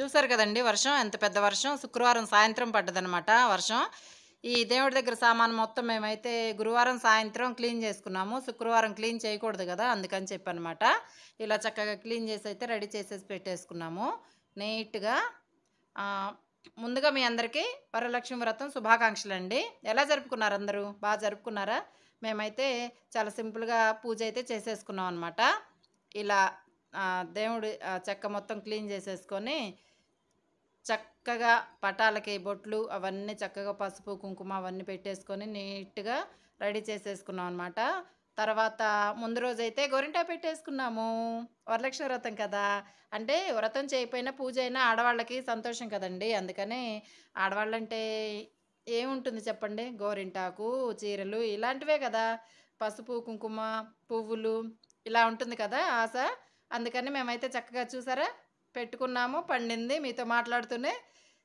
చూసారు కదండీ వర్షం. ఎంత పెద్ద వర్షం. శుక్రవారం సాయంత్రం పడ్డదనమాట వర్షం. ఈ దేవుడి దగ్గర సామాను మొత్తం మేమైతే గురువారం సాయంత్రం క్లీన్ చేసుకున్నాము. శుక్రవారం క్లీన్ చేయకూడదు గదా! అందుకని చెప్పనమాట. ఇలా చక్కగా క్లీన్ చేసైతే రెడీ చేసేసి పెట్టేసుకున్నాము. నీట్‌గా ఆహ్, ముందుగా మీ అందరికీ వరలక్ష్మి వ్రతం శుభాకాంక్షలండి. ఎలా జరుపుకున్నారు అందరూ? జరుపుకున్నారా? మేమైతే చాలా సింపుల్‌గా పూజ అయితే చేసేసుకున్నాం అనమాట. ఇలా దేవుడి చెక్క మొత్తం క్లీన్ చేసేసుకొని చక్కగా పటాలకి బొట్లు అవన్నీ చక్కగా పసుపు, కుంకుమ అవన్నీ పెట్టేసుకొని నీట్‌గా రెడీ చేసేసుకున్నాం అనమాట. తర్వాత ముందు రోజైతే గోరింటాకు పెట్టేసుకున్నాము. వరలక్ష్మి వ్రతం కదా! అంటే వ్రతం చేయకపోయినా పూజ అయినా ఆడవాళ్ళకి సంతోషం కదండీ! అందుకని ఆడవాళ్ళంటే ఏముంటుంది చెప్పండి? గోరింటాకు, చీరలు ఇలాంటివే కదా! పసుపు, కుంకుమ, పువ్వులు ఇలా ఉంటుంది కదా ఆశ. అందుకని మేమైతే చక్కగా చూసారా? పెట్టుకున్నాము. పండింది. మీతో మాట్లాడుతూనే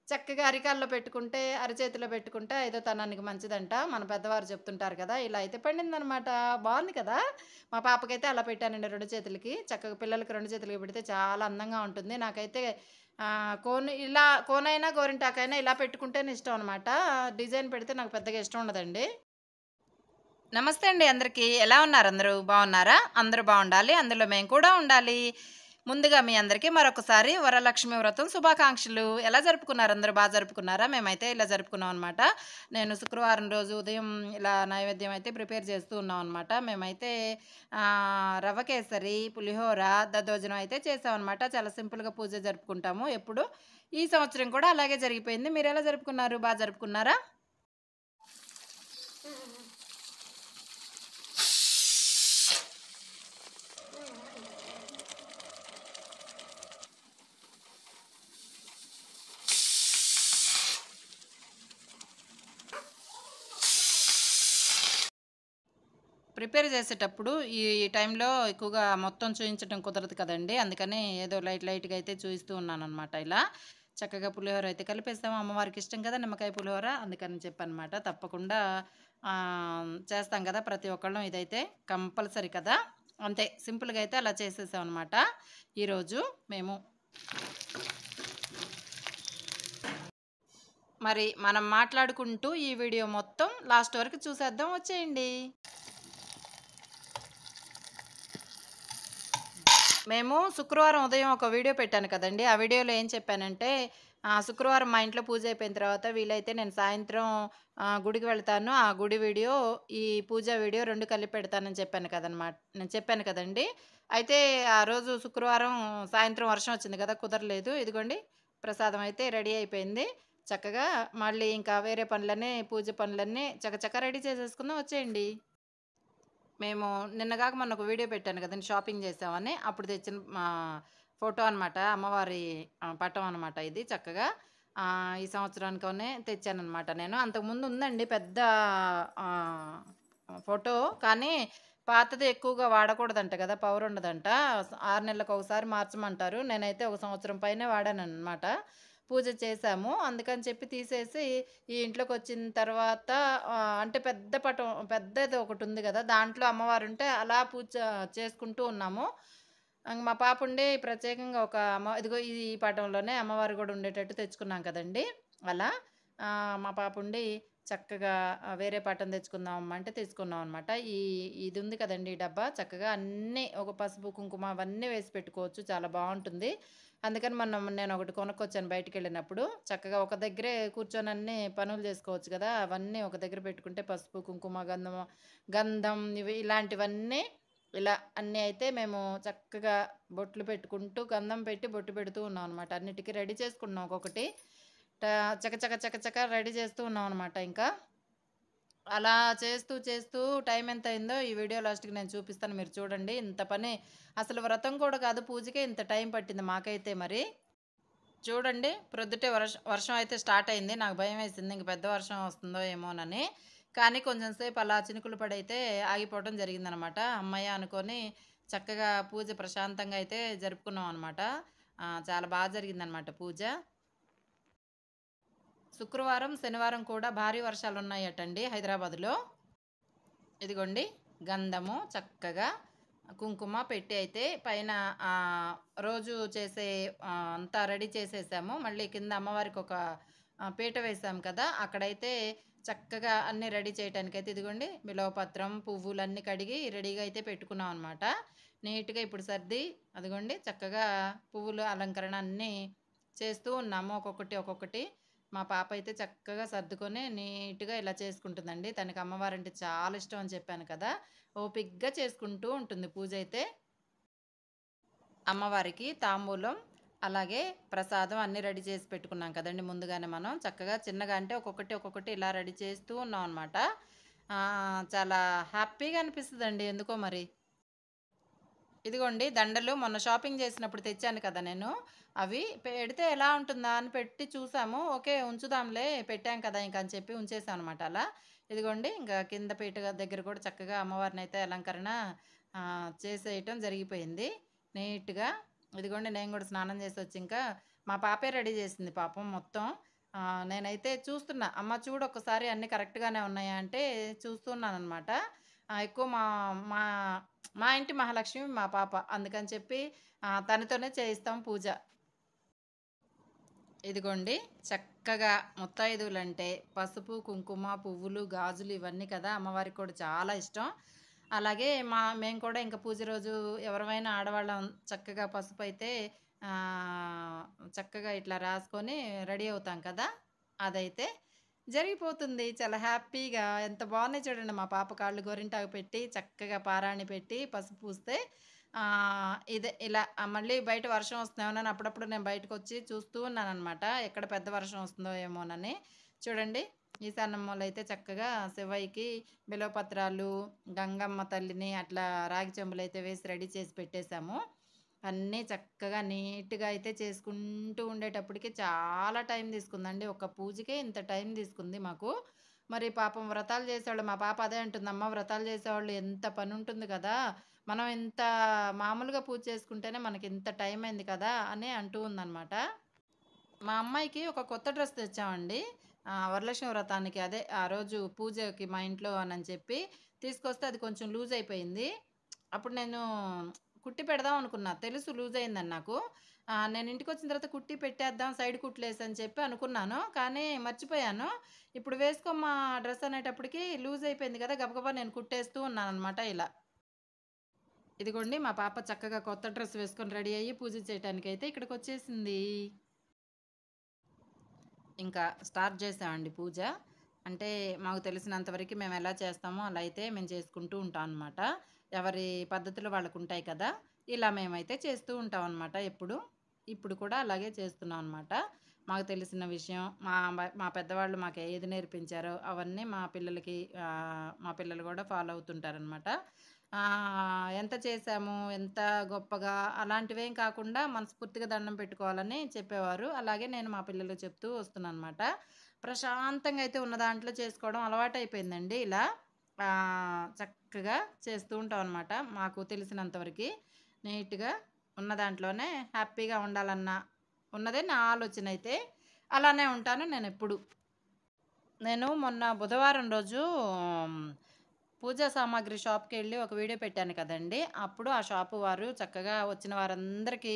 చక్కగా అరికాల్లో పెట్టుకుంటే, అరచేతిలో పెట్టుకుంటే ఐదో తనానికి మంచిదంట. మన పెద్దవారు చెప్తుంటారు కదా! ఇలా అయితే పండిందనమాట. బావుంది కదా! మా పాపకైతే అలా పెట్టానండి 2 చేతులకి. చక్కగా పిల్లలకి 2 చేతులకి పెడితే చాలా అందంగా ఉంటుంది. నాకైతే కోనైనా, గోరింటాకైనా ఇలా పెట్టుకుంటేనే ఇష్టం అనమాట. డిజైన్ పెడితే నాకు పెద్దగా ఇష్టం ఉండదండి. నమస్తే అండి అందరికీ. ఎలా ఉన్నారు అందరూ? బావున్నారా? అందరూ బావుండాలి. అందులో మేము కూడా ఉండాలి. ముందుగా మీ అందరికీ మరొకసారి వరలక్ష్మి వ్రతం శుభాకాంక్షలు. ఎలా జరుపుకున్నారు అందరూ? జరుపుకున్నారా? మేమైతే ఇలా జరుపుకున్నాం అనమాట. నేను శుక్రవారం రోజు ఉదయం ఇలా నైవేద్యం అయితే ప్రిపేర్ చేస్తూ ఉన్నాం అనమాట. మేమైతే రవ్వ కేసరి, పులిహోర, దద్దోజనం అయితే చేసామనమాట. చాలా సింపుల్‌గా పూజ జరుపుకుంటాము ఎప్పుడు. ఈ సంవత్సరం కూడా అలాగే జరిగిపోయింది. మీరెలా జరుపుకున్నారు? జరుపుకున్నారా? ప్రిపేర్ చేసేటప్పుడు ఈ టైంలో ఎక్కువగా మొత్తం చూయించటం కుదరదు కదండీ! అందుకని ఏదో లైట్‌గా అయితే చూయిస్తూ ఉన్నాననమాట ఇలా. చక్కగా పులిహోర అయితే కలిపేసాము. అమ్మవారికి ఇష్టం కదా! నిమ్మకాయ పులిహోర. అందుకని చెప్పనమాట. తప్పకుండా చేస్తాం కదా! ప్రతి ఒక్కళ్ళం ఇదైతే కంపల్సరీ కదా! అంతే సింపుల్‌గా అయితే అలా చేసేసామనమాట ఈరోజు మేము. మరి మనం మాట్లాడుకుంటూ ఈ వీడియో మొత్తం లాస్ట్ వరకు చూసేద్దాం వచ్చేయండి. మేము శుక్రవారం ఉదయం ఒక వీడియో పెట్టాను కదండీ! ఆ వీడియోలో ఏం చెప్పానంటే, శుక్రవారం మా ఇంట్లో పూజ అయిపోయిన తర్వాత వీలైతే నేను సాయంత్రం గుడికి వెళ్తాను. ఆ గుడి వీడియో, ఈ పూజ వీడియో 2 కలిపి పెడతానని నేను చెప్పాను కదండీ! అయితే ఆ రోజు శుక్రవారం సాయంత్రం వర్షం వచ్చింది కదా! కుదరలేదు. ఇదిగోండి ప్రసాదం అయితే రెడీ అయిపోయింది. చక్కగా మళ్ళీ ఇంకా వేరే పనులన్నీ పూజ పనులన్నీ చకచకా రెడీ చేసేసుకుందాం వచ్చేయండి. మేము నిన్నగాక మొన్న ఒక వీడియో పెట్టాను కదండీ! షాపింగ్ చేసామని. అప్పుడు తెచ్చిన ఫోటో అనమాట. అమ్మవారి పటం అనమాట ఇది చక్కగా. ఈ సంవత్సరానికనే తెచ్చాననమాట నేను. అంతకుముందు ఉందండి పెద్ద ఆహ్, ఫోటో. కానీ పాతది ఎక్కువగా వాడకూడదంట గదా! పవరుండదంట. 6 నెలలకొకసారి మార్చమంటారు. నేనైతే ఒక సంవత్సరం పైనే వాడాననమాట. పూజ చేశాము. అందుకని చెప్పి తీసేసి ఈ ఇంట్లోకొచ్చిన తర్వాత అంటే పెద్ద పటం పెద్దది ఒకటుంది గదా! దాంట్లో అమ్మవారుంటే అలా పూజ చేసుకుంటూ ఉన్నాము. మా పాపుండి ప్రత్యేకంగా ఒక ఇదిగో ఈ పటంలోనే అమ్మవారు గూడా ఉండేటట్టు తెచ్చుకున్నాం కదండీ! అలా మా పాపుండి చక్కగా వేరే పటం తెచ్చుకుందామమ్మా అంటే తెచ్చుకున్నామనమాట. ఇదుంది కదండీ! ఈ డబ్బా చక్కగా అన్నీ ఒక పసుపు, కుంకుమ అవన్నీ వేసి పెట్టుకోవచ్చు. చాలా బావుంటుంది. అందుకని నేనొకటి కొనుక్కొచ్చాను బయటికెళ్ళినప్పుడు. చక్కగా ఒక దగ్గరే కూర్చొని అన్నీ పనులు జేసుకోవచ్చు గదా! అవన్నీ ఒక దగ్గర పెట్టుకుంటే పసుపు, కుంకుమ, గంధం ఇవి ఇలాంటివన్నీ ఇలా అన్నీ అయితే మేము చక్కగా బొట్లు పెట్టుకుంటూ గంధం పెట్టి బొట్టు పెడుతూ ఉన్నామనమాట. అన్నిటికి రెడీ చేసుకున్నాం ఒక్కొక్కటి. చకచక రెడీ చేస్తూ ఉన్నామనమాట ఇంకా. అలా చేస్తూ టైం ఎంతయిందో ఈ వీడియో లాస్ట్‌కి నేను చూపిస్తాను మీరు చూడండి. ఇంత పని అసలు వ్రతం కూడా కాదు పూజకే ఇంత టైం పట్టింది మాకైతే మరి. చూడండి ప్రొద్దుటే వర్షం అయితే స్టార్ట్ అయింది. నాకు భయమేసింది. ఇంక పెద్ద వర్షం వస్తుందో ఏమోనని. కానీ కొంచెం సేపు అలా చినుకులు పడైతే ఆగిపోవడం జరిగిందనమాట. హమ్మయ్య! అనుకోని చక్కగా పూజ ప్రశాంతంగా అయితే జరుపుకున్నాం అనమాట. చాలా జరిగిందనమాట పూజ. శుక్రవారం, శనివారం కూడా భారీ వర్షాలున్నాయటండి హైదరాబాదులో. ఇదిగోండి గంధము చక్కగా కుంకుమ పెట్టి అయితే పైన రోజు చేసే అంతా రెడీ చేసేసాము. మళ్ళీ కింద అమ్మవారికి ఒక పీట వేసాం కదా! అక్కడైతే చక్కగా అన్నీ రెడీ చేయటానికైతే ఇదిగోండి బిలవపత్రం, పువ్వులన్నీ కడిగి రెడీగా అయితే పెట్టుకున్నాం అనమాట. నీట్‌గా ఇప్పుడు సర్ది అదిగోండి చక్కగా పువ్వులు అలంకరణ అన్నీ చేస్తూ ఉన్నాము ఒక్కొక్కటి, ఒక్కొక్కటి. మా పాప అయితే చక్కగా సర్దుకొని నీట్‌గా ఇలా చేసుకుంటుందండి. తనకి అమ్మవారంటే చాలా ఇష్టం అని చెప్పాను కదా! ఓపికగా చేసుకుంటూ ఉంటుంది పూజైతే. అమ్మవారికి తాంబూలం, అలాగే ప్రసాదం అన్నీ రెడీ చేసి పెట్టుకున్నాం కదండీ ముందుగానే మనం. చక్కగా చిన్నగా అంటే ఒక్కొక్కటి, ఒక్కొక్కటి ఇలా రెడీ చేస్తూ ఉన్నాం అనమాట. చాలా హ్యాపీగా అనిపిస్తదండి ఎందుకో మరి. ఇదిగోండి దండలు మొన్న షాపింగ్ చేసినప్పుడు తెచ్చాను కదా నేను. అవి పెడితే ఎలా ఉంటుందా అని పెట్టి చూసాము. ఓకే. ఉంచుదాంలే పెట్టాం కదా! ఇంక అని చెప్పి ఉంచేసాం అనమాట అలా. ఇదిగోండి ఇంకా కింద పీట దగ్గర కూడా చక్కగా అమ్మవారినైతే అలంకరణ చేసేయటం జరిగిపోయింది నీట్‌గా. ఇదిగోండి నేను కూడా స్నానం చేసొచ్చి ఇంకా మా పాపే రెడీ చేసింది పాపం మొత్తం. నేనైతే చూస్తున్నా. అమ్మ చూడు ఒక్కసారి అన్నీ కరెక్ట్‌గానే ఉన్నాయా అంటే చూస్తున్నాననమాట. ఎక్కువ మా మా మా ఇంటి మహాలక్ష్మి మా పాప. అందుకని చెప్పి తనతోనే చేయిస్తాం పూజ. ఇదిగోండి చక్కగా ముత్తైదువులంటే పసుపు, కుంకుమ, పువ్వులు, గాజులు ఇవన్నీ కదా! అమ్మవారికి కూడా చాలా ఇష్టం. అలాగే మేము కూడా ఇంక పూజ రోజు ఎవరమైనా ఆడవాళ్ళం చక్కగా పసుపైతే ఆహ్, చక్కగా ఇట్లా రాసుకొని రెడీ అవుతాం కదా! అదైతే జరిగిపోతుంది. చాలా హ్యాపీగా ఎంత బాగున్నాయి చూడండి మా పాప కాళ్ళు గోరింటాకు పెట్టి, చక్కగా పారాణి పెట్టి, పసుపు పూస్తే ఇదే ఇలా మళ్ళీ బయట వర్షం వస్తుందేమోనని అప్పుడప్పుడు నేను బయటకొచ్చి చూస్తూ ఉన్నాననమాట. ఎక్కడ పెద్ద వర్షం వస్తుందో ఏమోనని. చూడండి ఈశాన్యమూలయితే చక్కగా శివయ్యకి బిల్వపత్రాలు, గంగమ్మ తల్లిని అట్లా రాగి చెంబులైతే వేసి రెడీ చేసి పెట్టేసాము. అన్నీ చక్కగా నీట్‌గా అయితే చేసుకుంటూ ఉండేటప్పటికి చాలా టైం తీసుకుందండి. ఒక పూజకే ఇంత టైం తీసుకుంది మాకు. మరి పాపం వ్రతాలు చేసేవాళ్ళు మా పాప అదే అంటుంది, "అమ్మ వ్రతాలు చేసేవాళ్ళు ఎంత పనుంటుంది కదా! మనం ఇంత మామూలుగా పూజ చేసుకుంటేనే మనకింత టైం అయింది కదా!" అని అంటూ ఉందనమాట. మా అమ్మాయికి ఒక కొత్త డ్రెస్ తెచ్చామండి. వరలక్ష్మి వ్రతానికి అదే ఆ రోజు పూజకి మా ఇంట్లో అనని చెప్పి తీసుకొస్తే అది కొంచెం లూజ్ అయిపోయింది. అప్పుడు నేను కుట్టి పెడదాం అనుకున్నా. తెలుసు లూజ్ అయిందని నాకు. నేను ఇంటికొచ్చిన తర్వాత కుట్టి పెట్టేద్దాం సైడ్ కుట్లేసి అని చెప్పి అనుకున్నాను. కానీ మర్చిపోయాను. ఇప్పుడు వేసుకోమ్మా డ్రెస్ అనేటప్పటికి లూజ్ అయిపోయింది కదా! గబగబా నేను కుట్టేస్తూ ఉన్నాననమాట ఇలా. ఇదిగోండి మా పాప చక్కగా కొత్త డ్రెస్ వేసుకొని రెడీ అయ్యి పూజ చేయటానికైతే ఇక్కడికొచ్చేసింది. ఇంకా స్టార్ట్ చేసామండి పూజ. అంటే మాకు తెలిసినంత వరకి మేమెలా చేస్తామో అలా అయితే మేము చేసుకుంటూ ఉంటాం అనమాట. ఎవరి పద్ధతులు వాళ్ళకుంటాయి కదా! ఇలా మేమైతే చేస్తూ ఉంటామనమాట ఎప్పుడు. ఇప్పుడు కూడా అలాగే చేస్తున్నాం అనమాట. మాకు తెలిసిన విషయం మా పెద్దవాళ్ళు మాకు ఏది నేర్పించారో అవన్నీ మా పిల్లలు కూడా ఫాలో అవుతుంటారనమాట. ఎంత చేశాము, ఎంత గొప్పగా అలాంటివేం కాకుండా మనస్ఫూర్తిగా దండం పెట్టుకోవాలని చెప్పేవారు. అలాగే నేను మా పిల్లలకి చెప్తూ వస్తున్నాననమాట. ప్రశాంతంగా అయితే ఉన్న దాంట్లో చేసుకోవడం అలవాటయిపోయిందండి ఇలా. చక్కగా చేస్తూ ఉంటామనమాట. మాకు తెలిసినంత వరకి నీట్‌గా ఉన్న దాంట్లోనే హ్యాపీగా ఉన్నదే నా ఆలోచనైతే. అలానే ఉంటాను నేనెప్పుడు. నేను మొన్న బుధవారం రోజు హ్మ్, పూజా సామాగ్రి షాప్‌కెళ్ళి ఒక వీడియో పెట్టాను కదండీ! అప్పుడు ఆ షాపు వారు చక్కగా వచ్చిన వారందరికీ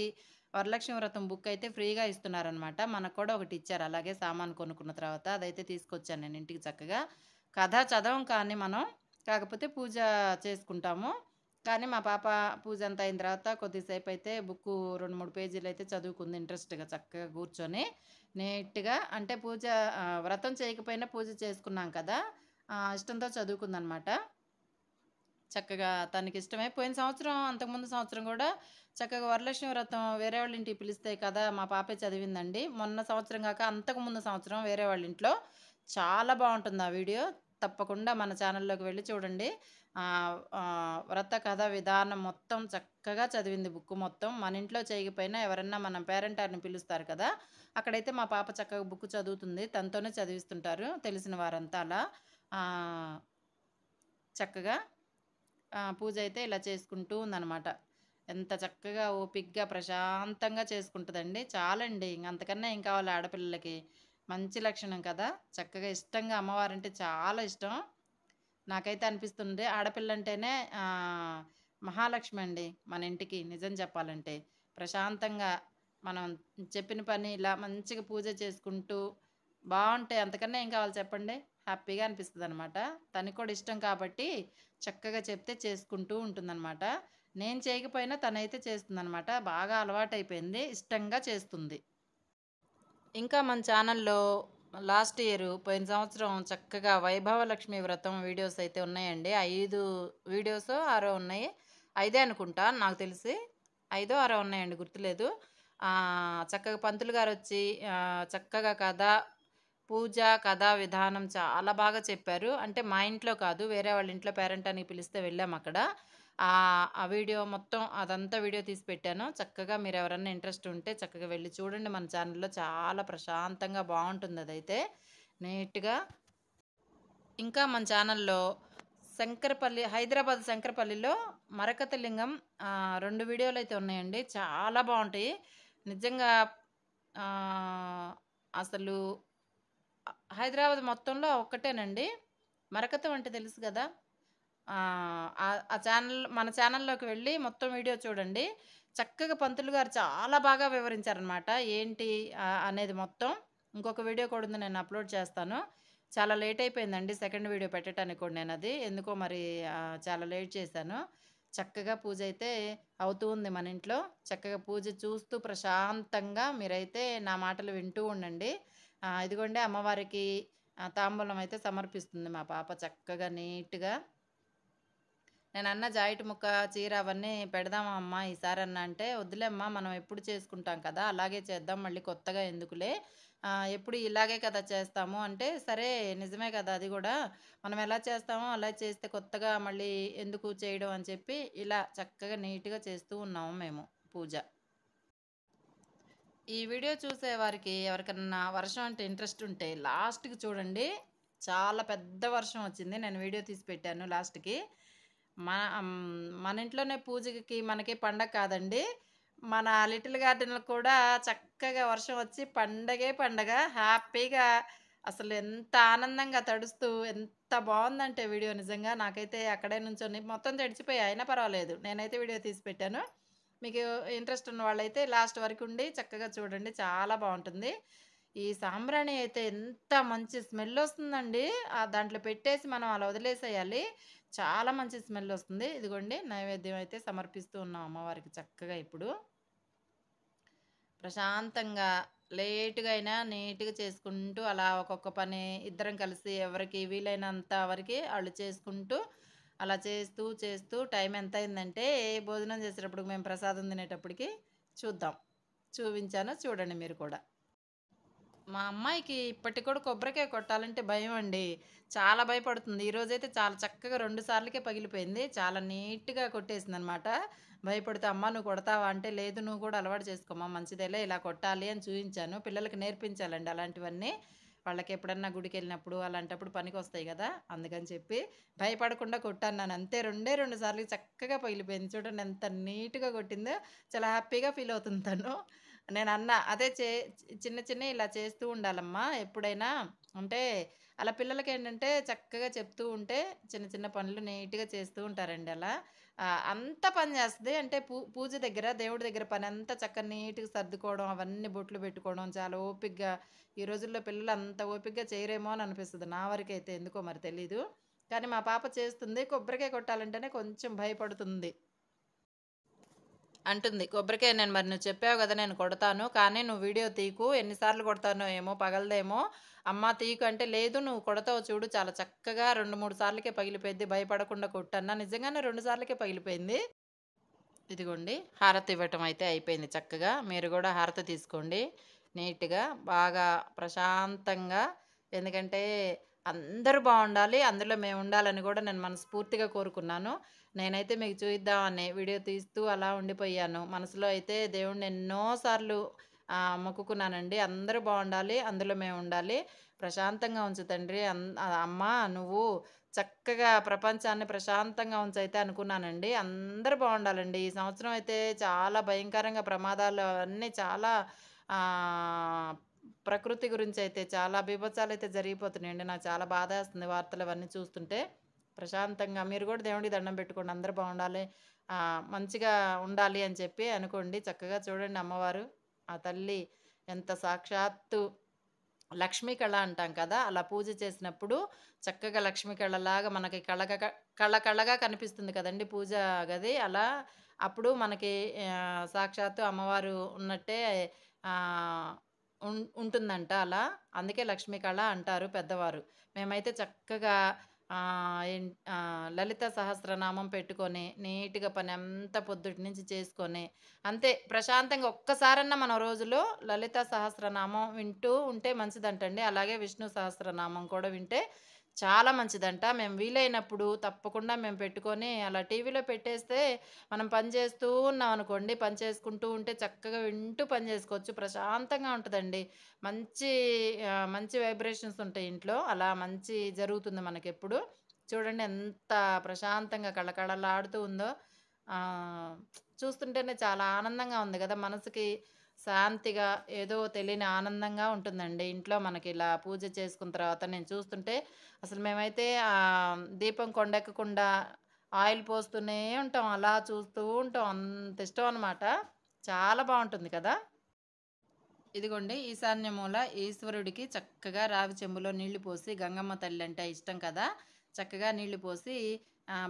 వరలక్ష్మి వ్రతం బుక్ అయితే ఫ్రీగా ఇస్తున్నారనమాట. మనకు కూడా ఒకటిచ్చారు. అలాగే సామాను కొనుక్కున్న తర్వాత అదైతే తీసుకొచ్చాను నేను ఇంటికి చక్కగా. కథ చదవం కానీ మనం. కాకపోతే పూజ చేసుకుంటాము. కానీ మా పాప పూజ అంతా అయిన తర్వాత కొద్దిసేపయితే బుక్కు 2, 3 పేజీలయితే చదువుకుంది ఇంట్రెస్ట్‌గా చక్కగా కూర్చొని. నీట్‌గా అంటే వ్రతం చేయకపోయినా పూజ చేసుకున్నాం కదా! ఇష్టంతో చదువుకుందనమాట. చక్కగా తనకిష్టమే. పోయిన సంవత్సరం, అంతకుముందు సంవత్సరం గూడా చక్కగా వరలక్ష్మి వ్రతం వేరే వాళ్ళ ఇంటికి పిలిస్తే కదా! మా పాపే చదివిందండి. మొన్న సంవత్సరం గాక అంతకుముందు సంవత్సరం వేరే వాళ్ళ ఇంట్లో. చాలా బావుంటుంది ఆ వీడియో. తప్పకుండా మన ఛానల్‌లోకి వెళ్లి చూడండి. వ్రత కథ విధానం మొత్తం చక్కగా చదివింది బుక్ మొత్తం. మన ఇంట్లో చేయకపోయినా ఎవరన్నా మనం పేరెంటార్‌ని పిలుస్తారు కదా! అక్కడైతే మా పాప చక్కగా బుక్ చదువుతుంది. తనతోనే చదివిస్తుంటారు తెలిసిన వారంతా అలా. ఆహ్, చక్కగా పూజ అయితే ఇలా చేసుకుంటూ ఉందనమాట. ఎంత చక్కగా ఓపికగా ప్రశాంతంగా చేసుకుంటదండి. చాలండి. ఇంక అంతకన్నా ఏం కావాలి ఆడపిల్లలకి. మంచి లక్షణం కదా! చక్కగా ఇష్టంగా అమ్మవారంటే చాలా ఇష్టం. నాకైతే అనిపిస్తుంది ఆడపిల్లంటేనే మహాలక్ష్మి అండి మన ఇంటికి నిజం చెప్పాలంటే. ప్రశాంతంగా మనం చెప్పిన పని ఇలా మంచిగా పూజ చేసుకుంటూ బావుంటే అంతకన్నా ఏం కావాలి చెప్పండి? హ్యాపీగా అనిపిస్తదనమాట. తనకి కూడా ఇష్టం కాబట్టి చక్కగా చెప్తే చేసుకుంటూ ఉంటుందనమాట. నేను చేయకపోయినా తనైతే చేస్తుందనమాట. బాగా అలవాటైపోయింది. ఇష్టంగా చేస్తుంది. ఇంకా మన ఛానల్‌లో లాస్ట్ ఇయర్ పోయిన సంవత్సరం చక్కగా వైభవలక్ష్మి వ్రతం వీడియోస్ అయితే ఉన్నాయండి. 5 వీడియోసో, 6 ఉన్నాయి. 5 అనుకుంటా నాకు తెలిసి. 5, 6 ఉన్నాయండి గుర్తులేదు. చక్కగా పంతులు గారొచ్చి చక్కగా కథ, పూజ, కథా విధానం చాలా బాగా చెప్పారు. అంటే మా ఇంట్లో కాదు, వేరే వాళ్ళ ఇంట్లో పేరంటానికి పిలిస్తే వెళ్ళామక్కడ. ఆ వీడియో మొత్తం అదంతా వీడియో తీసి పెట్టాను. చక్కగా మీరెవరన్నా ఇంట్రెస్ట్ ఉంటే చక్కగా వెళ్లి చూడండి మన ఛానల్‌లో. చాలా ప్రశాంతంగా బావుంటుందదైతే. నీట్‌గా. ఇంకా మన ఛానల్‌లో హైదరాబాద్ శంకరపల్లిలో మరకత లింగం 2 వీడియోలైతే ఉన్నాయండి. చాలా బావుంటాయి. నిజంగా ఆహ్, అసలు హైదరాబాద్ మొత్తంలో ఒక్కటేనండి. మరకతం అంటే తెలుసు గదా! ఆ ఛానల్ మన ఛానల్‌లోకి వెళ్ళి మొత్తం వీడియో చూడండి. చక్కగా పంతులు గారు చాలా బాగా వివరించారనమాట. ఏంటి అనేది మొత్తం. ఇంకొక వీడియో కూడా ఉంది, నేను అప్‌లోడ్ చేస్తాను. చాలా లేట్ అయిపోయిందండి సెకండ్ వీడియో పెట్టటానికి కూడా నేనది. ఎందుకో మరి చాలా లేట్ చేశాను. చక్కగా పూజ అయితే అవుతూ ఉంది మన ఇంట్లో. చక్కగా పూజ చూస్తూ ప్రశాంతంగా మీరైతే నా మాటలు వింటూ ఉండండి. ఇదిగోండి అమ్మవారికి తాంబూలం అయితే సమర్పిస్తుంది మా పాప చక్కగా నీట్‌గా. నేనన్నా జాకెట్ ముక్క, చీర అవన్నీ పెడదామా అమ్మా ఈసారన్నా అంటే, "వద్దులే అమ్మా మనం ఎప్పుడు చేసుకుంటాం కదా! అలాగే చేద్దాం మళ్ళీ కొత్తగా ఎందుకులే. ఎప్పుడు ఇలాగే కదా చేస్తాము" అంటే, సరే నిజమే కదా అది గూడా. మనం ఎలా చేస్తామో అలా చేస్తే కొత్తగా మళ్ళీ ఎందుకు చేయడం అని చెప్పి, ఇలా చక్కగా నీట్‌గా చేస్తూ ఉన్నాము మేము పూజ. ఈ వీడియో చూసే వారికి ఎవరికన్నా వర్షం అంటే ఇంట్రెస్ట్ ఉంటే లాస్ట్‌కి చూడండి. చాలా పెద్ద వర్షం వచ్చింది. నేను వీడియో తీసి పెట్టాను లాస్ట్‌కి. మన ఇంట్లోనే పూజకి మనకి పండగ కాదండి. మన లిటిల్ గార్డెన్‌లో కూడా చక్కగా వర్షం వచ్చి పండగే పండగ. హ్యాపీగా అసలు ఎంత ఆనందంగా తడుస్తూ ఎంత బావుందంటే వీడియో నిజంగా. నాకైతే అక్కడే నుంచొని మొత్తం తడిచిపోయాయి. అయినా పర్వాలేదు. నేనైతే వీడియో తీసి పెట్టాను. మీకు ఇంట్రెస్ట్ ఉన్న వాళ్ళైతే లాస్ట్ వరకుండి చక్కగా చూడండి. చాలా బావుంటుంది. ఈ సాంబ్రాణి అయితే ఎంత మంచి స్మెల్లొస్తుందండి. దాంట్లో పెట్టేసి మనం అలా వదిలేసేయాలి. చాలా మంచి స్మెల్లొస్తుంది. ఇదిగోండి నైవేద్యం అయితే సమర్పిస్తూ ఉన్నాం అమ్మవారికి చక్కగా ఇప్పుడు. ప్రశాంతంగా లేట్‌గా అయినా నీట్‌గా చేసుకుంటూ అలా ఒక్కొక్క పని ఇద్దరం కలిసి ఎవరికి వీలైనంత వరకి ఆళ్ళు చేసుకుంటూ, అలా చేస్తూ, చేస్తూ టైం ఎంతయిందంటే భోజనం చేసేటప్పటికి మేము ప్రసాదం తినేటప్పటికి చూద్దాం. చూపించాను చూడండి మీరు కూడా. మా అమ్మాయికి ఇప్పటికి కూడా కొబ్బరికాయ కొట్టాలంటే భయమండి. చాలా భయపడుతుంది. ఈరోజైతే చాలా చక్కగా 2 సార్లకే పగిలిపోయింది. చాలా నీట్‌గా కొట్టేసిందనమాట. భయపడుతూ "అమ్మ నువ్వు కొడతావా?" అంటే, "లేదు నువ్వు కూడా అలవాటు చేసుకోమ్మా మంచిదేలే ఇలా కొట్టాలి" అని చూయించాను. పిల్లలకి నేర్పించాలండి అలాంటివన్నీ. వాళ్ళకెప్పుడన్నా గుడికెళ్ళినప్పుడు అలాంటప్పుడు పనికొస్తాయి గదా! అందుకని చెప్పి భయపడకుండా కొట్టాను. అంతే 2 సార్లు చక్కగా పగిలిపోయింది. చూడండి ఎంత నీట్‌గా కొట్టిందో. చాలా హ్యాపీగా ఫీల్ అవుతుంది తను. నేనన్నా అదే చిన్న చిన్నయి ఇలా చేస్తూ ఉండాలమ్మా ఎప్పుడైనా. అంటే అలా పిల్లలకేంటంటే చక్కగా చెప్తూ ఉంటే చిన్న చిన్న పనులు నీట్‌గా చేస్తూ ఉంటారండి అలా. అంతా పని చేస్తది. అంటే పూజ దగ్గర, దేవుడి దగ్గర పనంతా చక్కగా నీట్‌గా సర్దుకోవడం, అవన్నీ బొట్లు పెట్టుకోవడం చాలా ఓపికగా. ఈ రోజుల్లో పిల్లలు అంత ఓపికగా చేయరేమో అని అనిపిస్తది. నా వరకైతే ఎందుకో మరి తెలీదు. కానీ మా పాప చేస్తుంది. కొబ్బరికాయ కొట్టాలంటేనే కొంచెం భయపడుతుంది. అంటుంది. "కొబ్బరికాయ నేను మరి నువ్వు చెప్పావు గదా! నేను కొడతాను. కానీ నువ్వు వీడియో తీయకు. ఎన్ని సార్లు కొడతానో ఏమో పగలదేమో. అమ్మ తీయకు" అంటే, "లేదు నువ్వు కొడతావు చూడు చాలా చక్కగా 2, 3 సార్లకే పగిలిపోయిద్ది. భయపడకుండా కొట్టు" అన్నా. నిజంగానే 2 సార్లకే పగిలిపోయింది. ఇదిగోండి హారతి ఇవ్వటం అయితే అయిపోయింది చక్కగా. మీరు గూడా హారతి తీసుకోండి. నీట్‌గా, బాగా ప్రశాంతంగా. ఎందుకంటే అందరూ బావుండాలి. అందులో మేముండాలని గూడా నేను మనస్ఫూర్తిగా కోరుకున్నాను. నేనైతే మీకు చూయిద్దామని వీడియో తీస్తూ అలా ఉండిపోయాను. మనసులో అయితే దేవుడిని ఎన్నో సార్లు మొక్కుకున్నానండి. అందరూ బావుండాలి. అందులో మేముండాలి. ప్రశాంతంగా ఉంచు తండ్రి. అమ్మా నువ్వు చక్కగా ప్రపంచాన్ని ప్రశాంతంగా ఉంచైతే అనుకున్నానండి. అందరూ బావుండాలండి. ఈ సంవత్సరం అయితే చాలా భయంకరంగా ప్రమాదాలు అన్నీ చాలా ఆహ్, ప్రకృతి గురించయితే చాలా బీభత్సాలయితే జరిగిపోతున్నాయండి. నాకు చాలా బాధేస్తుంది వార్తలవన్నీ చూస్తుంటే. ప్రశాంతంగా మీరు గూడా దేవుడికి దండం పెట్టుకోండి. అందరూ బావుండాలి. మంచిగా ఉండాలి అని చెప్పి అనుకోండి. చక్కగా చూడండి అమ్మవారు, ఆ తల్లి ఎంత సాక్షాత్తు లక్ష్మీ కళ అంటాం కదా! అలా పూజ చేసినప్పుడు చక్కగా లక్ష్మీ కళలాగా మనకి కళగా కనిపిస్తుంది కదండీ పూజా గది. అలా అప్పుడు మనకి సాక్షాత్తు అమ్మవారు ఉన్నట్టే ఆహ్, ఉంటుందంట అలా. అందుకే లక్ష్మీ కళ అంటారు పెద్దవారు. మేమైతే చక్కగా లలిత సహస్రనామం పెట్టుకొని నీట్‌గా పనంతా పొద్దుటి నుంచి చేసుకొని, అంతే ప్రశాంతంగా ఒక్కసారన్నా మనం రోజులో లలిత సహస్రనామం వింటూ ఉంటే మంచిదంటండి. అలాగే విష్ణు సహస్రనామం కూడా వింటే చాలా మంచిదంట. మేము వీలైనప్పుడు తప్పకుండా మేము పెట్టుకొని అలా టీవీలో పెట్టేస్తే మనం పని చేస్తూ ఉన్నామనుకోండి, పని చేసుకుంటూ ఉంటే చక్కగా వింటూ పని చేసుకోవచ్చు. ప్రశాంతంగా ఉంటదండి. మంచి మంచి వైబ్రేషన్స్ ఉంటాయి ఇంట్లో. అలా మంచి జరుగుతుంది మనకెప్పుడు. చూడండి ఎంత ప్రశాంతంగా కళకళలాడుతూ ఉందో. ఆహ్, చూస్తుంటేనే చాలా ఆనందంగా ఉంది గదా! మనసుకి శాంతిగా ఏదో తెలియని ఆనందంగా ఉంటుందండి. ఇంట్లో మనకిలా పూజ చేసుకున్న తర్వాత నేను చూస్తుంటే అసలు మేమైతే దీపం కొండెక్కకుండా ఆయిల్ పోస్తూనే ఉంటాం. అలా చూస్తూ ఉంటాం. అంత ఇష్టం అనమాట. చాలా బావుంటుంది కదా! ఇదిగోండి ఈశాన్య మూల ఈశ్వరుడికి చక్కగా రావి చెంబులో నీళ్లు పోసి, గంగమ్మ తల్లి అంటే ఇష్టం కదా! చక్కగా నీళ్లు పోసి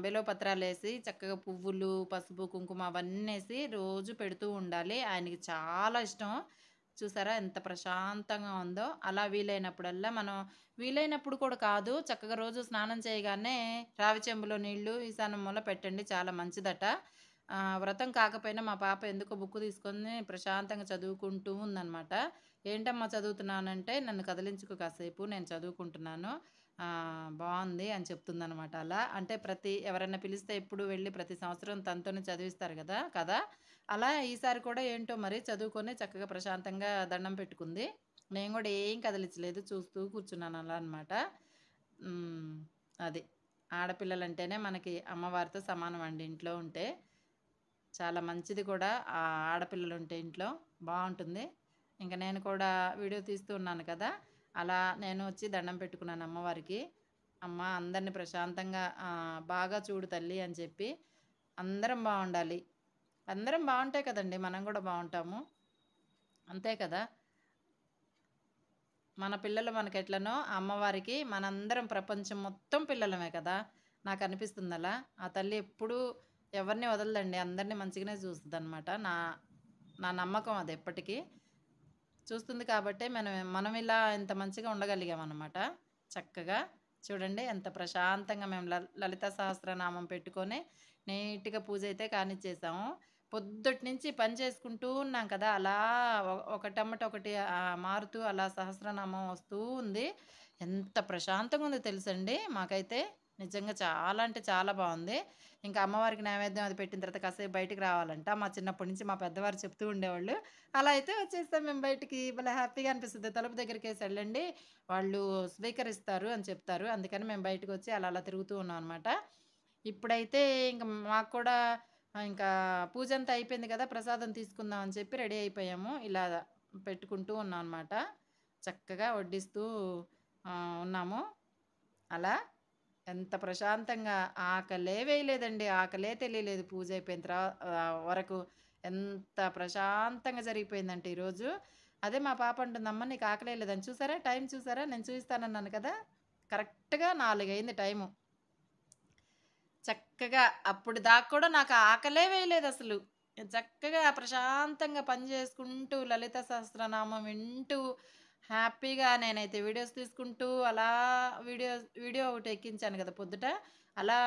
బిల్వపత్రాలేసి చక్కగా పువ్వులు, పసుపు, కుంకుమ అవన్నేసి రోజు పెడుతూ ఉండాలి. ఆయనకి చాలా ఇష్టం. చూసారా ఎంత ప్రశాంతంగా ఉందో! అలా వీలైనప్పుడల్లా మనం వీలైనప్పుడు కూడా కాదు, చక్కగా రోజు స్నానం చేయగానే రావి చెంబులో నీళ్లు ఈశాన్య మూల పెట్టండి. చాలా మంచిదట. వ్రతం కాకపోయినా మా పాప ఎందుకో బుక్ తీసుకొని ప్రశాంతంగా చదువుకుంటూ ఉందనమాట. "ఏంటమ్మా చదువుతున్నానంటే, నన్ను కదిలించకు కాసేపు నేను చదువుకుంటున్నాను. బావుంది" అని చెప్తుందనమాట అలా. అంటే ఎవరైనా పిలిస్తే ఎప్పుడు వెళ్లి ప్రతి సంవత్సరం తనతోనే చదివిస్తారు గదా! కదా! అలా ఈసారి కూడా ఏంటో మరి చదువుకొని చక్కగా ప్రశాంతంగా దండం పెట్టుకుంది. నేను గూడా ఏం కదిలిచ్చలేదు. చూస్తూ కూర్చున్నాను అలా అనమాట. హ్మ్. అది. ఆడపిల్లలంటేనే మనకి అమ్మవారితో సమానం అండి ఇంట్లో ఉంటే. చాలా మంచిది కూడా ఆడపిల్లలుంటే ఇంట్లో బావుంటుంది. ఇంక నేను కూడా వీడియో తీస్తూ ఉన్నాను కదా! అలా నేను వచ్చి దండం పెట్టుకున్నాను అమ్మవారికి. అమ్మ అందరిని ప్రశాంతంగా బాగా చూడు తల్లి అని చెప్పి, అందరం బావుండాలి. అందరం బావుంటే కదండీ మనం గూడా బావుంటాము. అంతే కదా! మన పిల్లలు మనకెట్లనో అమ్మవారికి మనందరం ప్రపంచం మొత్తం పిల్లలమే కదా! నాకనిపిస్తుందలా. ఆ తల్లి ఎప్పుడూ ఎవరిని వదలదండి. అందరిని మంచిగానే చూస్తదనమాట. నా నా నమ్మకం అది ఎప్పటికి. చూస్తుంది కాబట్టే మనం ఇలా ఇంత మంచిగా ఉండగలిగామనమాట. చక్కగా చూడండి ఎంత ప్రశాంతంగా మేము లలిత సహస్రనామం పెట్టుకొని నీట్‌గా పూజైతే కానిచ్చేసాము. పొద్దుటినుంచి పని చేసుకుంటూ ఉన్నాం కదా! అలా ఒకటెమ్మట ఒకటి మారుతూ అలా సహస్రనామం వస్తూ ఉంది. ఎంత ప్రశాంతంగుందో తెలుసండి మాకైతే. నిజంగా చాలా అంటే చాలా బావుంది. ఇంకా అమ్మవారికి నైవేద్యం అది పెట్టిన తర్వాత కాసేపు బయటికి రావాలంట. మా చిన్నప్పటి నుంచి మా పెద్దవారు చెప్తూ ఉండేవాళ్ళు. అలా అయితే వచ్చేసాం మేము బయటికి. భలే హ్యాపీగా అనిపిస్తది. తలుపు దగ్గరికేసి ఎళ్ళండి, వాళ్ళు స్వీకరిస్తారు అని చెప్తారు. అందుకని మేము బయటకొచ్చి అలా అలా తిరుగుతూ ఉన్నాం అనమాట. ఇప్పుడైతే ఇంక మాకు కూడా ఇంకా పూజంతా అయిపోయింది కదా! ప్రసాదం తీసుకుందాం అని చెప్పి రెడీ అయిపోయాము. ఇలా పెట్టుకుంటూ ఉన్నాం అనమాట. చక్కగా వడ్డిస్తూ ఉన్నాము. అలా ఎంత ప్రశాంతంగా ఆకలే వేయలేదండి. ఆకలే తెలియలేదు పూజ అయిపోయిన వరకు. ఎంత ప్రశాంతంగా జరిగిపోయిందంటే ఈరోజు. అదే మా పాప అంటుంది, "అమ్మ నీకు ఆకలేయలేదని" చూసారా టైం చూసారా? నేను చూయిస్తానన్నాను కదా! కరెక్ట్‌గా 4 అయింది టైము. చక్కగా అప్పుడు దాకా కూడా నాకు ఆకలే వేయలేదసలు. చక్కగా ప్రశాంతంగా పని చేసుకుంటూ, లలిత సహస్రనామం వింటూ, హ్యాపీగా నేనైతే వీడియోస్ తీసుకుంటూ, అలా వీడియో ఒకటి ఎక్కించాను కదా పొద్దుట. అలా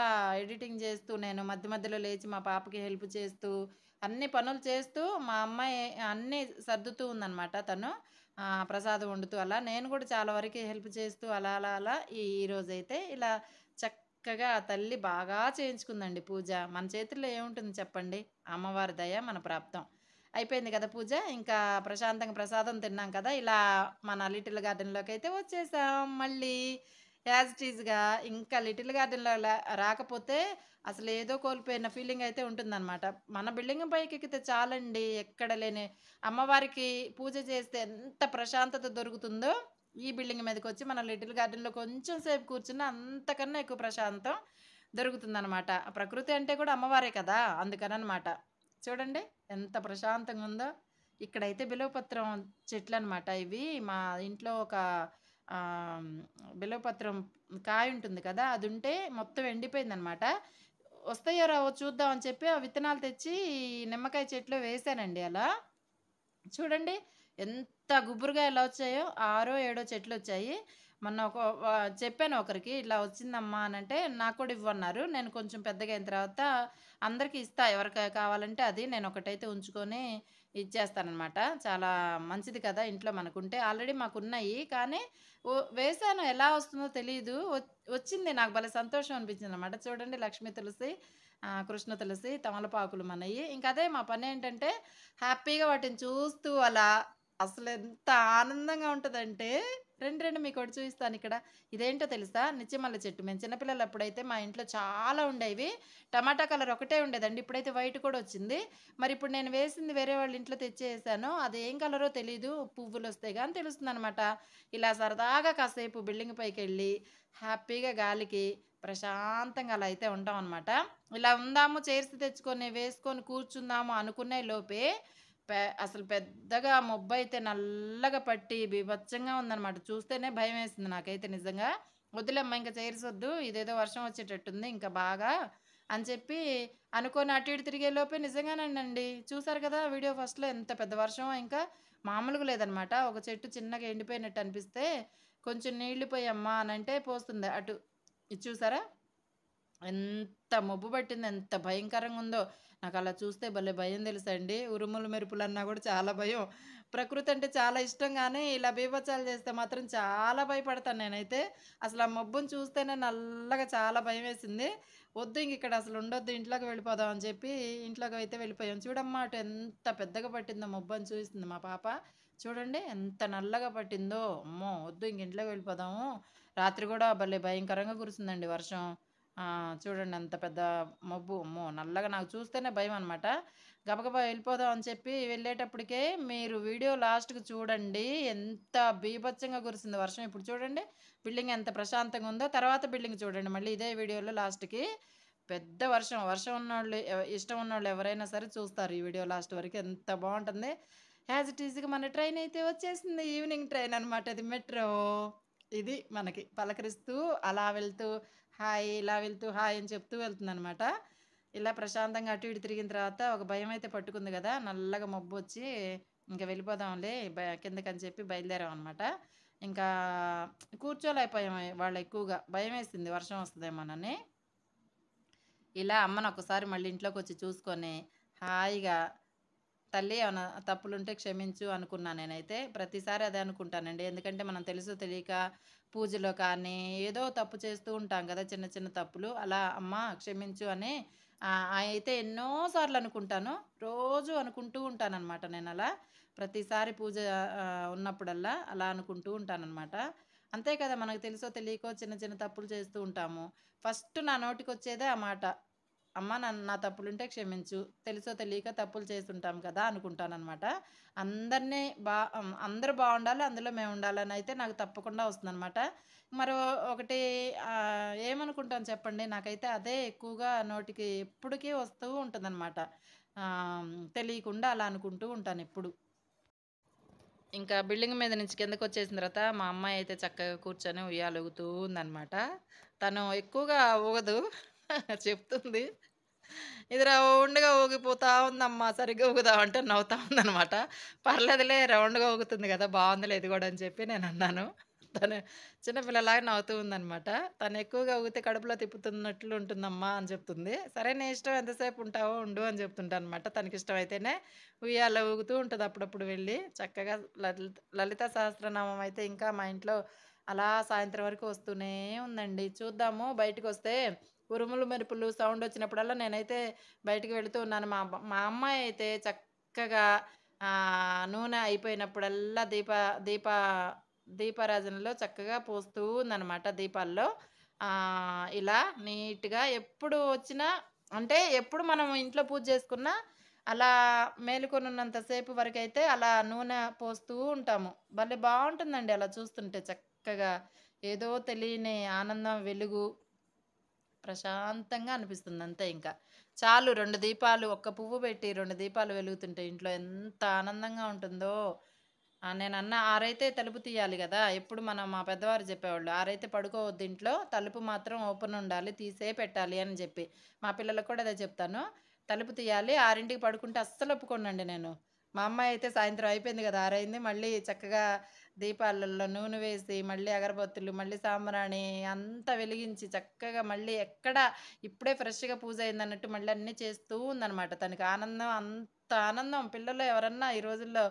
ఎడిటింగ్ చేస్తూ, నేను మధ్య మధ్యలో లేచి మా పాపకి హెల్ప్ చేస్తూ, అన్ని పనులు చేస్తూ, మా అమ్మాయి అన్నీ సర్దుతూ ఉందనమాట తను. ప్రసాదం వండుతూ అలా. నేను కూడా చాలా వరకి హెల్ప్ చేస్తూ అలా అలా అలా ఈరోజైతే ఇలా చక్కగా ఆ తల్లి బాగా చేయించుకుందండి పూజ. మన చేతుల్లో ఏముంటుంది చెప్పండి? అమ్మవారి దయ మన ప్రాప్తం. అయిపోయింది కదా పూజ. ఇంకా ప్రశాంతంగా ప్రసాదం తిన్నాం కదా! ఇలా మన లిటిల్ గార్డెన్‌లోకైతే వచ్చేసాం మళ్ళీ. యాజ్ ఇట్ ఈజ్‌గా ఇంకా లిటిల్ గార్డెన్‌లో రాకపోతే అసలేదో కోల్పోయిన ఫీలింగ్ అయితే ఉంటుందనమాట. మన బిల్డింగ్ పైకెక్కితే చాలండి ఎక్కడ లేని అమ్మవారికి పూజ చేస్తే ఎంత ప్రశాంతత దొరుకుతుందో, ఈ బిల్డింగ్ మీదకొచ్చి మన లిటిల్ గార్డెన్‌లో కొంచెం సేపు కూర్చున్నా అంతకన్నా ఎక్కువ ప్రశాంతం. దొరుకుతుందనమాట. ప్రకృతి అంటే కూడా అమ్మవారే కదా! అందుకననమాట. చూడండి ఎంత ప్రశాంతంగా ఉందో. ఇక్కడైతే బిల్వపత్రం చెట్లనమాట ఇవి. మా ఇంట్లో ఒక ఆహ్, బిల్వపత్రం కాయ ఉంటుంది కదా! అదుంటే మొత్తం ఎండిపోయిందనమాట. వస్తాయో రావో చూద్దాం అని చెప్పి ఆ విత్తనాలు తెచ్చి ఈ నిమ్మకాయ చెట్లో వేశానండి అలా. చూడండి ఎంత గుబురుగా ఎలా వచ్చాయో. ఆరో, ఏడో చెట్లొచ్చాయి. మొన్న ఒక చెప్పాను ఒకరికి ఇట్లా వచ్చిందమ్మా అనంటే, నాకు కూడా ఇవ్వన్నారు. నేను కొంచెం పెద్దగా అయిన తర్వాత అందరికి ఇస్తా. ఎవరికి కావాలంటే అది. నేను ఒకటైతే ఉంచుకొని ఇచ్చేస్తాననమాట. చాలా మంచిది కదా! ఇంట్లో మనకుంటే. ఆల్రెడీ మాకున్నాయి. కానీ వేశాను ఎలా వస్తుందో తెలీదు. వచ్చింది. నాకు భలే సంతోషం అనిపించిందనమాట. చూడండి లక్ష్మీ తులసి, కృష్ణ తులసి, తమలపాకులు మనయి. ఇంక అదే మా పనేంటంటే హ్యాపీగా వాటిని చూస్తూ అలా అసలెంత ఆనందంగా ఉంటదంటే, రండి రండి మీకోటి చూయిస్తానిక్కడ. ఇదేంటో తెలుసా? నిత్యమల్లె చెట్టు. మేము చిన్నపిల్లలప్పుడైతే మా ఇంట్లో చాలా ఉండేవి. టమాటా కలర్ ఒకటే ఉండేదండి. ఇప్పుడైతే వైట్ కూడా వచ్చింది. మరిప్పుడు నేను వేసింది వేరే వాళ్ళ ఇంట్లో తెచ్చేసాను. అదేం కలరో తెలీదు. పువ్వులొస్తే గాని తెలుస్తుందనమాట. ఇలా సరదాగా కాసేపు బిల్డింగ్ పైకెళ్ళి, హ్యాపీగా గాలికి ప్రశాంతంగా అలా అయితే ఉంటామనమాట. ఇలా ఉందాము చైర్స్ తెచ్చుకొని, వేసుకొని కూర్చుందాము అనుకునే లోపే అసలు పెద్దగా మబ్బయితే నల్లగా పట్టి బీభత్సంగా ఉందనమాట. చూస్తేనే భయమేసింది నాకైతే నిజంగా. వద్దులేమ్మా ఇంక చైర్స్ వద్దు. ఇదేదో వర్షం వచ్చేటట్టుంది ఇంకా బాగా అని చెప్పి అనుకోని అటు ఇటు తిరిగే లోపే నిజంగానేనండి. చూసారు కదా వీడియో ఫస్ట్‌లో ఎంత పెద్ద వర్షమో ఇంకా. మామూలుగా లేదనమాట. ఒక చెట్టు చిన్నగా ఎండిపోయినట్టు అనిపిస్తే, కొంచెం నీళ్లు పొయ్యమ్మా అనంటే పోస్తుంది అటు. ఇది చూసారా? ఎంత మబ్బు పట్టిందో, ఎంత భయంకరంగుందో. నాకలా చూస్తే భలే భయం తెలుసండి. ఉరుములు, మెరుపులన్నా గూడా చాలా భయం. ప్రకృతి అంటే చాలా ఇష్టం గానీ, ఇలా బీభత్సాలు చేస్తే మాత్రం చాలా భయపడతాను నేనైతే. అసలు ఆ మబ్బుని చూస్తేనే నల్లగా చాలా భయమేసింది. వద్దు ఇంకిక్కడ అసలు ఉండొద్దు, ఇంట్లోకి వెళ్ళిపోదాం అని చెప్పి ఇంట్లోకైతే వెళ్ళిపోయాం. చూడమ్మా అటు ఎంత పెద్దగా పట్టిందో మబ్బని చూపిస్తుంది మా పాప. చూడండి ఎంత నల్లగా పట్టిందో. అమ్మో! వద్దు ఇంక ఇంట్లోకి వెళ్ళిపోదాము. రాత్రి గూడా భలే భయంకరంగా కురిసిందండి వర్షం. ఆ! చూడండి ఎంత పెద్ద మబ్బు. అమ్మో! నల్లగా నాకు చూస్తేనే భయమనమాట. గబగబా వెళ్ళిపోదాం అని చెప్పి వెళ్ళేటప్పటికే మీరు వీడియో లాస్ట్‌కి చూడండి. ఎంత బీభత్సంగా కురిసిందో వర్షం. ఇప్పుడు చూడండి బిల్డింగ్ ఎంత ప్రశాంతంగా ఉందో. తర్వాత బిల్డింగ్ చూడండి మళ్ళీ ఇదే వీడియోలో లాస్ట్‌కి. పెద్ద వర్షం. వర్షం ఉన్నోళ్ళు ఇష్టం ఉన్నోళ్ళు ఎవరైనా సరే చూస్తారు ఈ వీడియో లాస్ట్ వరకు. ఎంత బావుంటుంది. యాజ్ ఇట్ ఈజ్‌గా మన ట్రైన్ అయితే వచ్చేసింది. ఈవినింగ్ ట్రైన్ అనమాట ఇది మెట్రో. ఇది మనకి పలకరిస్తూ అలా వెళ్తూ హాయ్ ఇలా వెళ్తూ హాయ్ అని చెప్తూ వెళ్తుందనమాట. ఇలా ప్రశాంతంగా అటు ఇటు తిరిగిన తర్వాత ఒక భయమైతే పట్టుకుంది గదా! నల్లగా మబ్బొచ్చి ఇంక వెళ్ళిపోదాంలే కిందకని చెప్పి బయలుదేరామనమాట. ఇంకా కూర్చోలేకపోయాం వాళ్ళు ఎక్కువగా. భయమేసింది వర్షం వస్తదేమోనని. ఇలా అమ్మని ఒక్కసారి మళ్ళీ ఇంట్లోకొచ్చి చూసుకొని హాయిగా తల్లి ఏమన్నా తప్పులుంటే క్షమించు అనుకున్నా నేనైతే. ప్రతిసారి అదే అనుకుంటానండి. ఎందుకంటే మనం తెలుసో తెలియక పూజలో కానీ, ఏదో తప్పు చేస్తూ ఉంటాం గదా! చిన్న చిన్న తప్పులు. అలా అమ్మ క్షమించు అని అయితే ఎన్నో సార్లు అనుకుంటాను. రోజు అనుకుంటూ ఉంటాననమాట నేనలా. ప్రతిసారి పూజ ఉన్నప్పుడల్లా అలా అనుకుంటూ ఉంటాననమాట. అంతే కదా! మనకు తెలుసో తెలియకో చిన్న చిన్న తప్పులు చేస్తూ ఉంటాము. ఫస్ట్ నా నోటికొచ్చేదే ఆ మాట. అమ్మ నా తప్పులుంటే క్షమించు. తెలుసో తెలియక తప్పులు చేసుంటాం కదా! అనుకుంటాననమాట. అందరిని అందరూ బావుండాలి. అందులో మేముండాలనైతే నాకు తప్పకుండా వస్తుందనమాట. మరో ఒకటి ఏమనుకుంటాను చెప్పండి? నాకైతే అదే ఎక్కువగా నోటికి ఎప్పటికి వస్తూ ఉంటదనమాట. తెలియకుండా అలా అనుకుంటూ ఉంటానెప్పుడు. ఇంకా బిల్డింగ్ మీద నుంచి కిందకొచ్చేసిన తర్వాత మా అమ్మాయి అయితే చక్కగా కూర్చొని ఉయ్యాలూగుతూ ఉందనమాట. తను ఎక్కువగా ఊగదు. చెప్తుంది. ఇది రౌండ్‌గా ఊగిపోతా ఉందమ్మా! సరిగ్గా ఊగుదామంటే నవ్వుతా ఉందనమాట. పర్లేదులే రౌండ్‌గా ఊగుతుంది గదా! బావుందిలే ఇది గూడా అని చెప్పి నేనన్నాను. తను చిన్న పిల్లలాగా నవ్వుతూ ఉందనమాట. తను ఎక్కువగా ఊగితే కడుపులో తిప్పుతున్నట్లు ఉంటుందమ్మా అని చెప్తుంది. సరే నీ ఇష్టం ఎంతసేపు ఉంటావో ఉండు అని చెప్తుంటాననమాట. తనకిష్టమైతేనే ఉయ్యాల ఊగుతూ ఉంటది అప్పుడప్పుడు వెళ్ళి. చక్కగా లలితా సహస్రనామం అయితే ఇంకా మా ఇంట్లో అలా సాయంత్రం వరకు వస్తూనే ఉందండి. చూద్దాము బయటికొస్తే ఉరుములు, మెరుపులు సౌండొచ్చినప్పుడల్లా నేనైతే బయటికి వెళుతూ ఉన్నాను. మా అమ్మాయి అయితే చక్కగా నూనె అయిపోయినప్పుడల్లా దీప దీపారాజనలో చక్కగా పోస్తూ ఉందనమాట దీపాల్లో. ఇలా నీట్‌గా ఎప్పుడు వచ్చినా అంటే ఎప్పుడు మనం ఇంట్లో పూజ చేసుకున్నా అలా మేలుకొనున్నంత సేపు వరకైతే అలా నూనె పోస్తూ ఉంటాము. భలే బావుంటుందండి అలా చూస్తుంటే చక్కగా. ఏదో తెలియని ఆనందం, వెలుగు ప్రశాంతంగా అనిపిస్తుంది అంతే ఇంకా. చాలు 2 దీపాలు, ఒక్క పువ్వు పెట్టి 2 దీపాలు వెలుగుతుంటే ఇంట్లో ఎంత ఆనందంగా ఉంటుందో. నేనన్నా ఆరైతే తలుపు తీయాలి గదా! ఎప్పుడు మా పెద్దవారు చెప్పేవాళ్ళు. ఆరైతే పడుకోవద్దు ఇంట్లో. తలుపు మాత్రం ఓపెన్ ఉండాలి. తీసే పెట్టాలి అని జెప్పి. మా పిల్లలకి కూడా అదే చెప్తాను. తలుపు తీయాలి. 6కి పడుకుంటే అస్సలు ఒప్పుకోనండి నేను. మా అమ్మాయి అయితే సాయంత్రం అయిపోయింది గదా! 6 అయింది. మళ్ళీ చక్కగా దీపాలలో నూనె వేసి, మళ్ళీ అగరబత్తులు, మళ్ళీ సాంబ్రాణి అంతా వెలిగించి చక్కగా మళ్ళీ ఎక్కడ ఇప్పుడే ఫ్రెష్‌గా పూజ అయిందన్నట్టు మళ్ళీ అన్నీ చేస్తూ ఉందనమాట. తనకి ఆనందం అంత ఆనందం. పిల్లలు ఎవరన్నా ఈ రోజుల్లో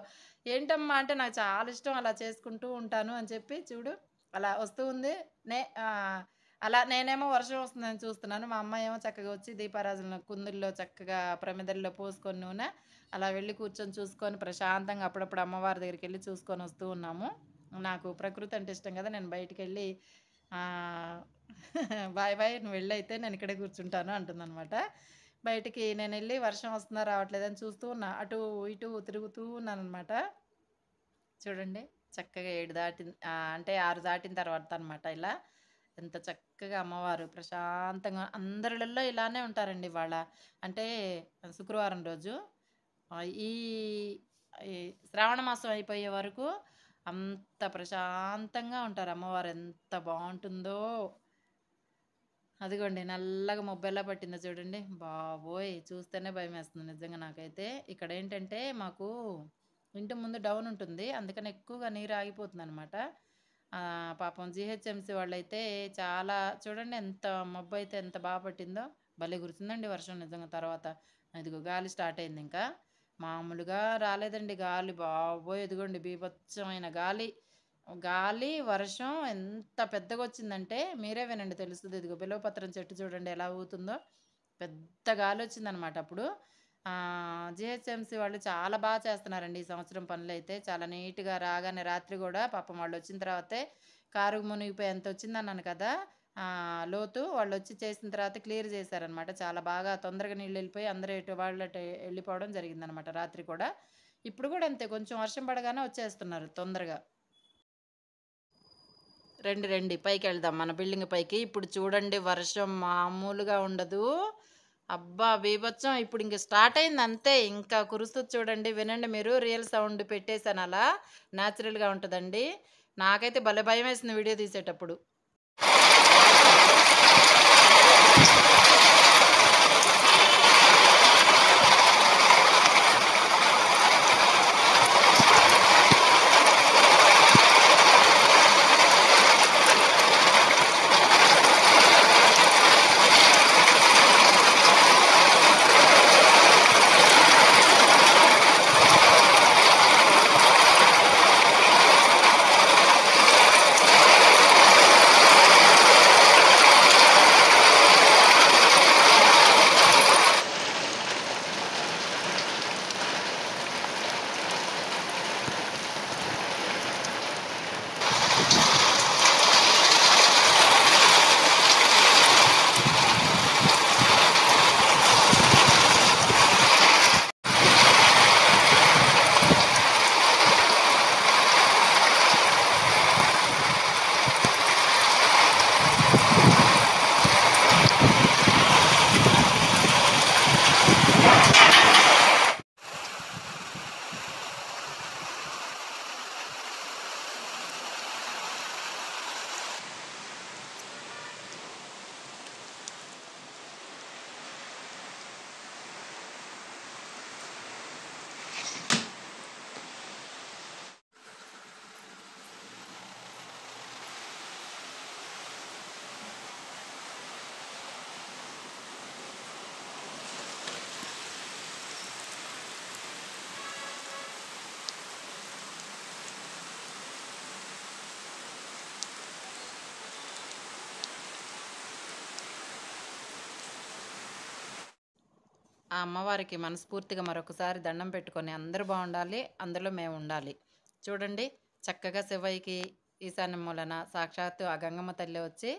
ఏంటమ్మా అంటే నాకు చాలా ఇష్టం అలా చేసుకుంటూ ఉంటాను అని చెప్పి చూడు అలా వస్తూ ఉంది. నే ఆహ్, అలా నేనేమో వర్షం వస్తుందని చూస్తున్నాను. మా అమ్మాయేమో చక్కగా వచ్చి దీపారాజనలో కుందుల్లో చక్కగా ప్రమిదల్లో పోసుకొని నూనె అలా వెళ్ళి కూర్చొని చూసుకొని ప్రశాంతంగా అప్పుడప్పుడు అమ్మవారి దగ్గరికెళ్ళి చూసుకొని వస్తూ ఉన్నాము. నాకు ప్రకృతి అంటే ఇష్టం కదా! నేను బయటికెళ్ళి ఆహ్, బాయ్ బాయ్ నువ్వు వెళ్ళైతే నేను ఇక్కడే కూర్చుంటాను అంటుందనమాట. బయటికి నేనెళ్ళి వర్షం వస్తుందా రావట్లేదని చూస్తూ ఉన్నా. అటు ఇటు తిరుగుతూ ఉన్నాననమాట. చూడండి చక్కగా 7 అంటే 6 దాటిన తర్వాత అనమాట ఇలా. ఎంత చక్కగా అమ్మవారు ప్రశాంతంగా అందరిళ్ళల్లో ఇలానే ఉంటారండి ఇవాళ. అంటే శుక్రవారం రోజు ఈ ఈ శ్రావణ మాసం అయిపోయే వరకు అంత ప్రశాంతంగా ఉంటారు అమ్మవారు. ఎంత బావుంటుందో. అదిగోండి నల్లగా మొబ్బెలా పట్టిందో చూడండి. బాబోయ్! చూస్తేనే భయమేస్తుంది నిజంగా నాకైతే. ఇక్కడేంటంటే మాకు ఇంటి ముందు డౌన్ ఉంటుంది. అందుకని ఎక్కువగా నీరు ఆగిపోతుందనమాట. పాపం జీహెచ్ఎంసీ వాళ్ళైతే చాలా చూడండి ఎంత మబ్బయితే ఎంత పట్టిందో. భలే కురిసిందండి వర్షం నిజంగా తర్వాత. ఇదిగో గాలి స్టార్ట్ అయిందింకా. మామూలుగా రాలేదండి గాలి. బాబోయ్! ఇదిగోండి బీభత్సమైన గాలి. గాలి, వర్షం ఎంత పెద్దగొచ్చిందంటే మీరే వినండి తెలుస్తది. ఇదిగో బిల్వపత్రం చెట్టు చూడండి ఎలా ఊగుతుందో. పెద్ద గాలొచ్చిందనమాట అప్పుడు. జీహెచ్ఎంసీ వాళ్ళు చాలా చేస్తున్నారండి ఈ సంవత్సరం పనులైతే. చాలా నీట్‌గా రాగానే రాత్రి గూడా పాపం వాళ్ళొచ్చిన తర్వాతే కారు మునిగిపోయి ఎంతొచ్చిందన్నాను కదా! లోతు వాళ్ళొచ్చి చేసిన తర్వాత క్లియర్ చేశారనమాట. చాలా బాగా తొందరగా నీళ్ళెళ్ళిపోయి అందరూ ఎటు వాళ్ళటు ఎళ్ళిపోవడం జరిగిందనమాట రాత్రి కూడా. ఇప్పుడు గూడా అంతే కొంచెం వర్షం పడగానే వచ్చేస్తున్నారు తొందరగా. రండి రండి పైకెళ్దాం మన బిల్డింగ్ పైకి. ఇప్పుడు చూడండి వర్షం మామూలుగా ఉండదు. అబ్బా! బీభత్సం ఇప్పుడు ఇంక స్టార్ట్ అయింది అంతే. ఇంకా కురుస్తది చూడండి. వినండి మీరు రియల్ సౌండ్ పెట్టేసాను అలా. నేచురల్‌గా ఉంటదండి. నాకైతే భలే భయమేసింది వీడియో తీసేటప్పుడు. ఆ అమ్మవారికి మనస్ఫూర్తిగా మరొకసారి దండం పెట్టుకొని అందరూ బాగుండాలి. అందులో మేము ఉండాలి. చూడండి చక్కగా శివయ్యకి ఈశాన్య మూలన సాక్షాత్తు ఆ గంగమ్మ తల్లి వచ్చి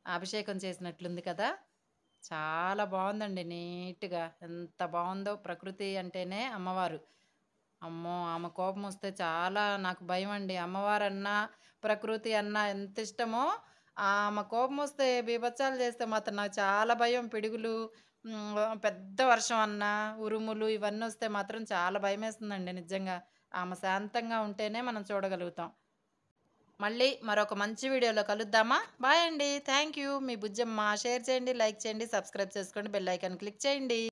అభిషేకం చేసినట్లుంది కదా! చాలా బావుందండి నీట్‌గా. ఎంత బావుందో ప్రకృతి అంటేనే అమ్మవారు. అమ్మో! ఆమె కోపమొస్తే చాలా నాకు భయమండి. అమ్మవారన్నా, ప్రకృతి అన్నా ఎంతిష్టమో ఆమె కోపమొస్తే బీభత్సాలు చేస్తే మాత్రం నాకు చాలా భయం. పిడుగులు, పెద్ద వర్షం అన్నా, ఉరుములు ఇవన్నొస్తే మాత్రం చాలా భయమేస్తుందండి నిజంగా. ఆమె శాంతంగా ఉంటేనే మనం చూడగలుగుతాం. మళ్ళీ మరొక మంచి వీడియోలో కలుద్దామా? బాయ్ అండి. Thank you. Me Bujjamma. Share చేయండి, లైక్ చేయండి, సబ్స్క్రైబ్ చేసుకోండి, బెల్ ఐకాన్ క్లిక్ చేయండి.